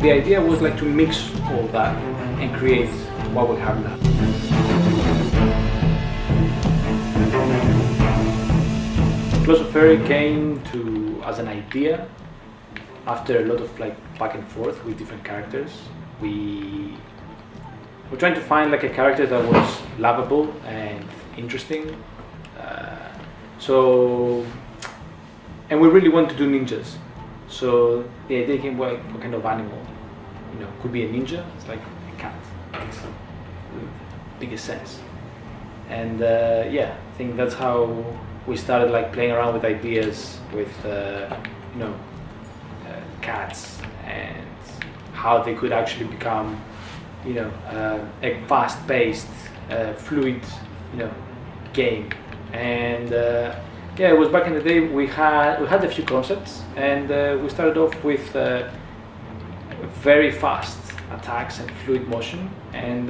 the idea was like to mix all that and create what we have now. Claws of Furry came to as an idea after a lot of like back and forth with different characters. We were trying to find like a character that was lovable and interesting. And we really wanted to do ninjas. So the idea came, well, what kind of animal? You know, could be a ninja. It's like a cat. Makes the biggest sense. And yeah, I think that's how we started like playing around with ideas with you know, cats and how they could actually become, you know, a fast-paced, fluid, you know, game. And yeah, it was back in the day. We had a few concepts, and we started off with very fast attacks and fluid motion. And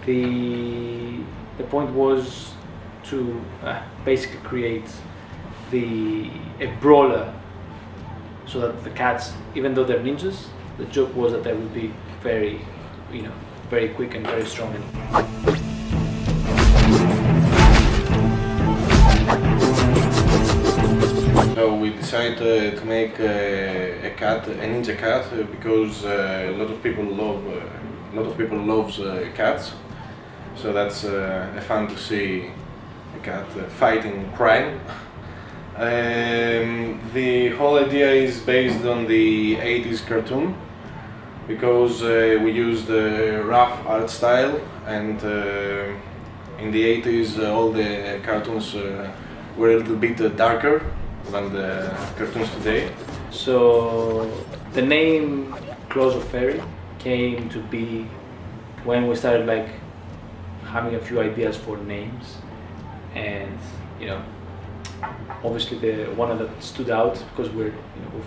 the point was to basically create a brawler, so that the cats, even though they're ninjas, the joke was that they would be very, you know, very quick and very strong. So we decided to make a ninja cat, because a lot of people loves cats. So that's fun to see a cat fighting crime. The whole idea is based on the 80s cartoon, because we used a rough art style, and in the 80s all the cartoons were a little bit darker than the cartoons today. So the name Claws of Furry came to be when we started like having a few ideas for names, and you know, obviously the one that stood out, because we're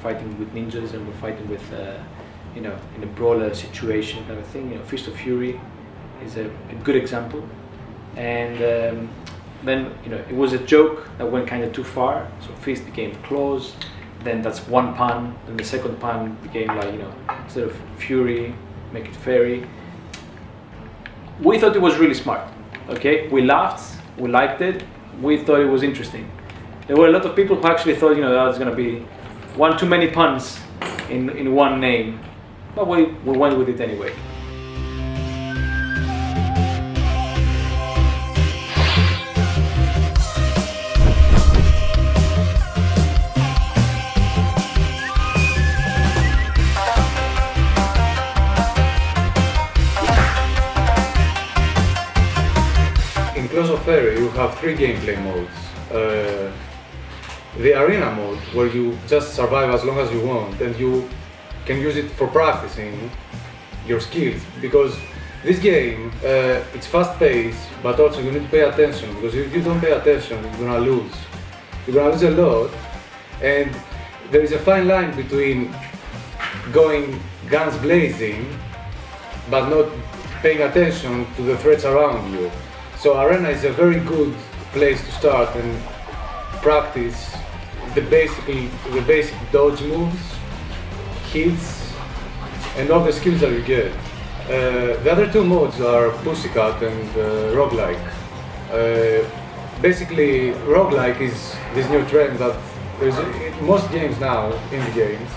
fighting with ninjas and we're fighting with you know, in a brawler situation kind of thing. You know, Fist of Fury is a good example. And then, you know, it was a joke that went kind of too far. So Fist became Claws. Then that's one pun. Then the second pun became like, you know, instead of Fury, make it Fairy. We thought it was really smart. Okay, we laughed, we liked it, we thought it was interesting. There were a lot of people who actually thought, you know, that was going to be one too many puns in one name, but we went with it anyway. In Claws of Furry, you have three gameplay modes. The arena mode, where you just survive as long as you want, and you can use it for practicing your skills, because this game, it's fast-paced, but also you need to pay attention, because if you don't pay attention, you're gonna lose. You're gonna lose a lot, and there is a fine line between going guns blazing, but not paying attention to the threats around you. So arena is a very good place to start and practice the basic dodge moves, hits, and all the skills that you get. The other two modes are Pussycat and roguelike. Basically, roguelike is this new trend that there's in most games now, indie games,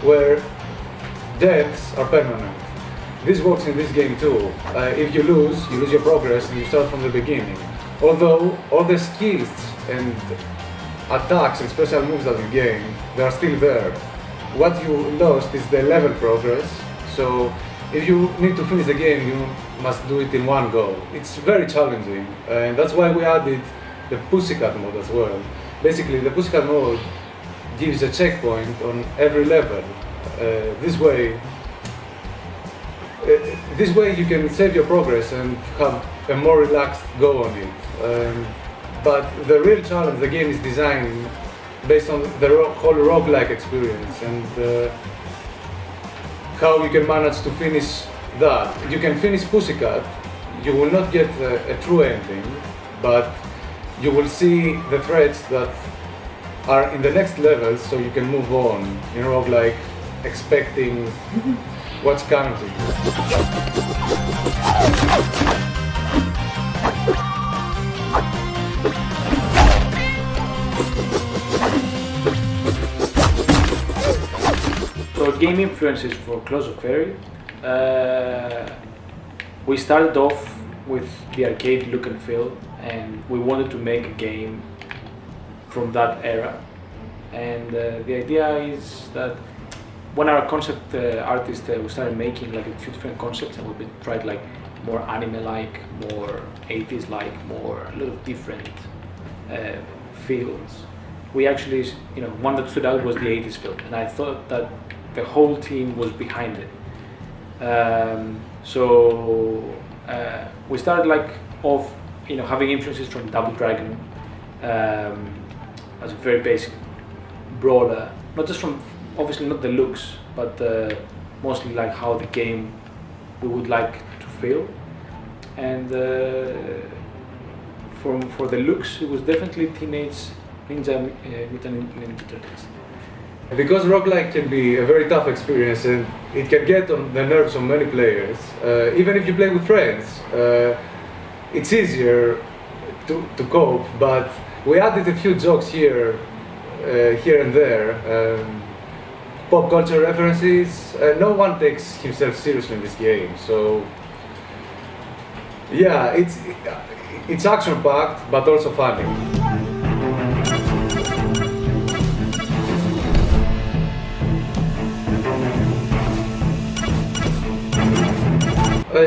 where deaths are permanent. This works in this game too. If you lose your progress and you start from the beginning. Although all the skills and attacks and special moves that you gain, they are still there. What you lost is the level progress, so if you need to finish the game, you must do it in one go. It's very challenging, and that's why we added the Pussycat mode as well. Basically, the Pussycat mode gives a checkpoint on every level. This way you can save your progress and have a more relaxed go on it. But the real challenge, the game is designed based on the whole roguelike experience, and how you can manage to finish that. You can finish Pussycat, you will not get a true ending, but you will see the threats that are in the next level, so you can move on. In roguelike, expecting what's coming to you. So game influences for Claws of Fairy. We started off with the arcade look and feel, and we wanted to make a game from that era. And the idea is that when our concept artist we started making like a few different concepts, and we tried like more anime-like, more 80s-like, more a lot of different feels. We actually, one that stood out was the 80s feel, and I thought that the whole team was behind it. So we started like off, having influences from Double Dragon as a very basic brawler, not just from, obviously not the looks, but mostly like how the game we would like to feel. And for the looks, it was definitely Teenage Mutant Ninja Turtles. Because roguelike can be a very tough experience and it can get on the nerves of many players, even if you play with friends, it's easier to cope, but we added a few jokes here and there, pop culture references. No one takes himself seriously in this game, so yeah, it's action-packed but also funny.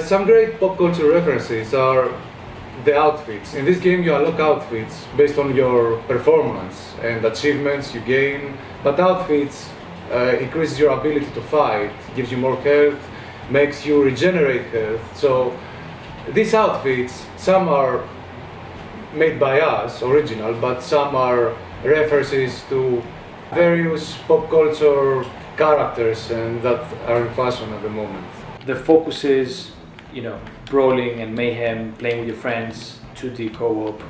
Some great pop culture references are the outfits. In this game you unlock outfits based on your performance and achievements you gain, but outfits increases your ability to fight, gives you more health, makes you regenerate health. So these outfits, some are made by us, original, but some are references to various pop culture characters and that are in fashion at the moment. The focus is, brawling and mayhem, playing with your friends, 2D co-op,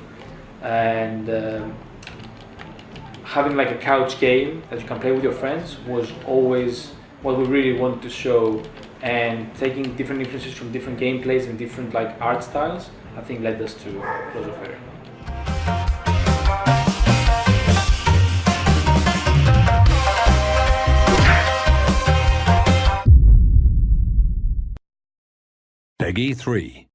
and having like a couch game that you can play with your friends was always what we really wanted to show. And taking different influences from different gameplays and different like art styles, I think led us to Claws of Fairy. Peggy 3.